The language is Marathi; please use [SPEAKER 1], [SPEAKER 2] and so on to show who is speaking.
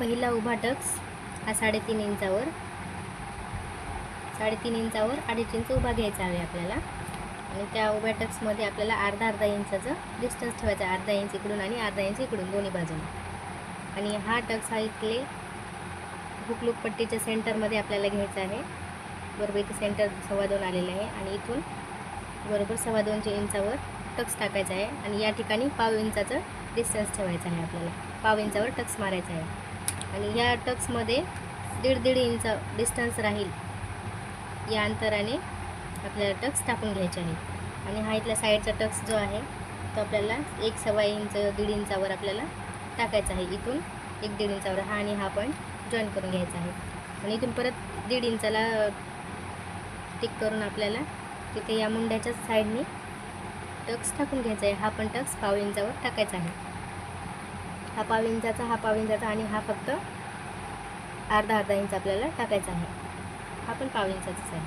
[SPEAKER 1] पहिला उभा टक्स हा 3.5 इंचावर 2.5 इंच उभा घ्यायचा आहे आपल्याला. आणि त्या उभ्या टक्समध्ये आपल्याला अर्धा इंचाचं डिस्टन्स ठेवायचं आहे. अर्धा इंच इकडून आणि अर्धा इंच इकडून दोन्ही बाजूने. आणि हा टक्स हा इथले हुकलूक पट्टीच्या सेंटरमध्ये आपल्याला घ्यायचा आहे. बरोबर इथे सेंटर 2.25 आलेलं आहे आणि इथून बरोबर 2.25 इंचावर टक्स टाकायचा आहे. आणि या ठिकाणी 1/2 इंचाचं डिस्टन्स ठेवायचं आहे आपल्याला. 1/2 इंचावर टक्स मारायचा आहे. आणि या टक्समध्ये 1.5 इंच डिस्टन्स राहील या अंतराने आपल्याला टक्स टाकून घ्यायचे आहे. आणि हा इथला साईडचा टक्स जो आहे तो आपल्याला 1 इंच 1.5 इंचावर आपल्याला टाकायचा आहे. इथून 1-1.5 इंचावर हा आणि हा पॉईंट जॉईन करून घ्यायचा आहे. आणि इथून परत 1.5 इंचाला टिक करून आपल्याला तिथे या मुंड्याच्या साईडने टक्स टाकून घ्यायचा आहे. हा पण टक्स 1/2 इंचावर टाकायचा आहे. हा 1/2 इंचाचा आणि हा फक्त अर्धा इंच आपल्याला टाकायचा आहे. हा पण 1/2 इंचाचाच आहे.